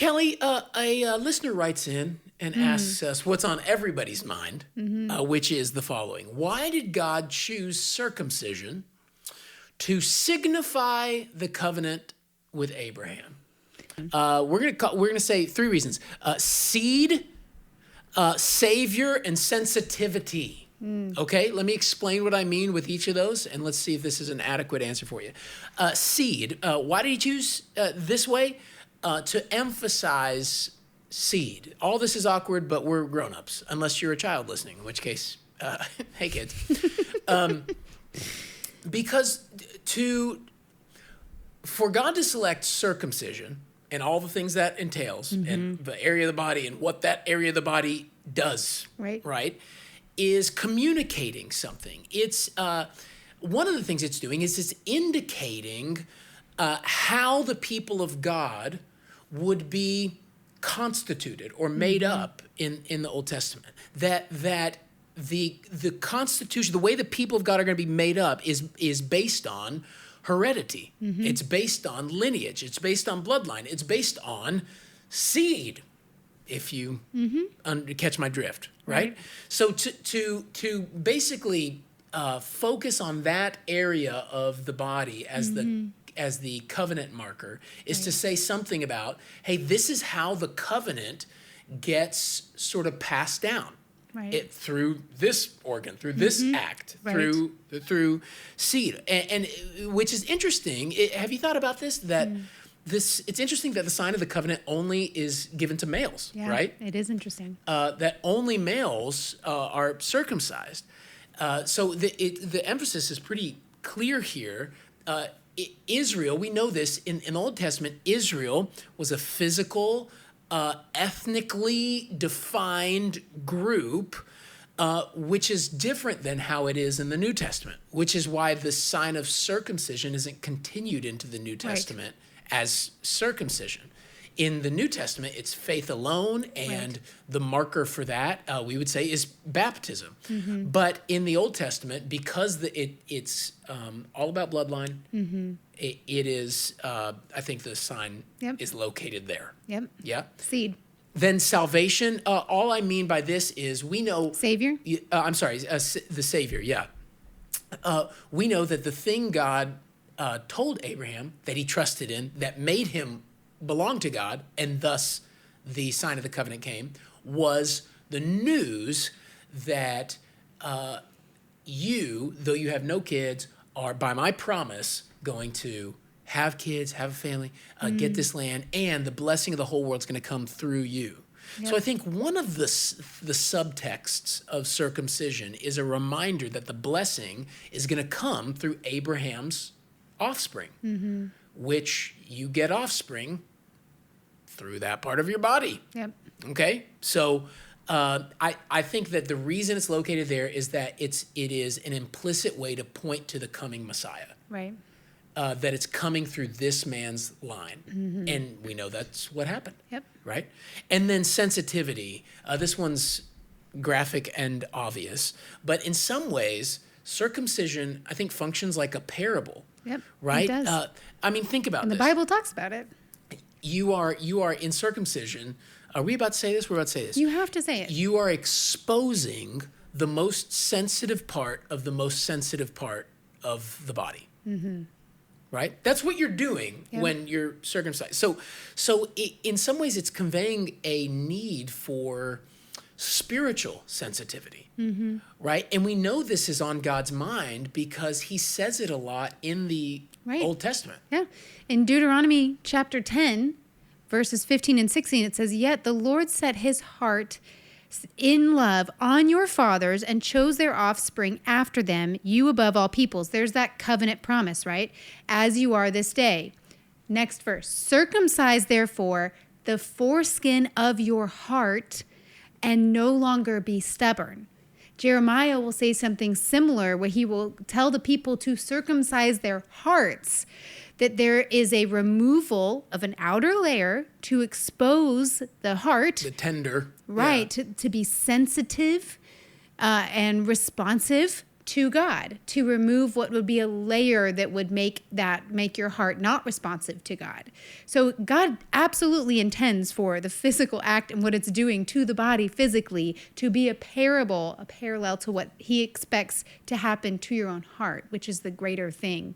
Kelly, a listener writes in and asks us what's on everybody's mind, which is the following. Why did God choose circumcision to signify the covenant with Abraham? We're gonna say three reasons: seed, savior, and sensitivity. Okay, let me explain what I mean with each of those, and let's see if this is an adequate answer for you. Seed. Why did he choose this way? To emphasize seed. All this is awkward, but we're grown-ups, unless you're a child listening, in which case, hey kids. Because for God to select circumcision and all the things that entails, and the area of the body and what that area of the body does, right, is communicating something. It's one of the things it's doing is it's indicating how the people of God would be constituted or made up in the Old Testament. That the constitution, the way the people of God are going to be made up is based on heredity. It's based on lineage. It's based on bloodline. It's based on seed, if you catch my drift, right? So to basically focus on that area of the body as the covenant marker is to say something about, hey, this is how the covenant gets sort of passed down. Through this organ, through this act, through seed, and which is interesting. Have you thought about this? That it's interesting that the sign of the covenant only is given to males, right? It is interesting. That only males are circumcised. So the emphasis is pretty clear here. Israel, we know this in the Old Testament. Israel was a physical, ethnically defined group, which is different than how it is in the New Testament, which is why the sign of circumcision isn't continued into the New Testament as circumcision. In the New Testament, it's faith alone, and the marker for that, we would say, is baptism. But in the Old Testament, because it's all about bloodline, it is, I think the sign is located there. Yeah? Seed. Then salvation, all I mean by this is we know... Savior? I'm sorry, the Savior, yeah. We know that the thing God told Abraham that he trusted in, that made him belong to God, and thus the sign of the covenant came, was the news that you, though you have no kids, are by my promise going to have kids, have a family, get this land, and the blessing of the whole world is going to come through you. So I think one of the subtexts of circumcision is a reminder that the blessing is going to come through Abraham's offspring, which you get offspring through that part of your body. Okay? So I think that the reason it's located there is that it is an implicit way to point to the coming Messiah. That it's coming through this man's line. And we know that's what happened. Right? And then sensitivity. This one's graphic and obvious. But in some ways, circumcision, I think, functions like a parable. Right? It does. I mean, think about this. And the Bible talks about it. You are in circumcision. Are we about to say this? We're about to say this. You have to say it. You are exposing the most sensitive part of the most sensitive part of the body. Right? That's what you're doing when you're circumcised. So in some ways, it's conveying a need for spiritual sensitivity. Right? And we know this is on God's mind because he says it a lot in the Old Testament. In Deuteronomy chapter 10, verses 15 and 16, it says, "Yet the Lord set his heart in love on your fathers and chose their offspring after them, you above all peoples." There's that covenant promise, right? "As you are this day." Next verse. "Circumcise, therefore, the foreskin of your heart and no longer be stubborn." Jeremiah will say something similar where he will tell the people to circumcise their hearts, that there is a removal of an outer layer to expose the heart. The tender. Right, to be sensitive and responsive to God, to remove what would be a layer that would make your heart not responsive to God. So God absolutely intends for the physical act and what it's doing to the body physically to be a parallel to what he expects to happen to your own heart, which is the greater thing.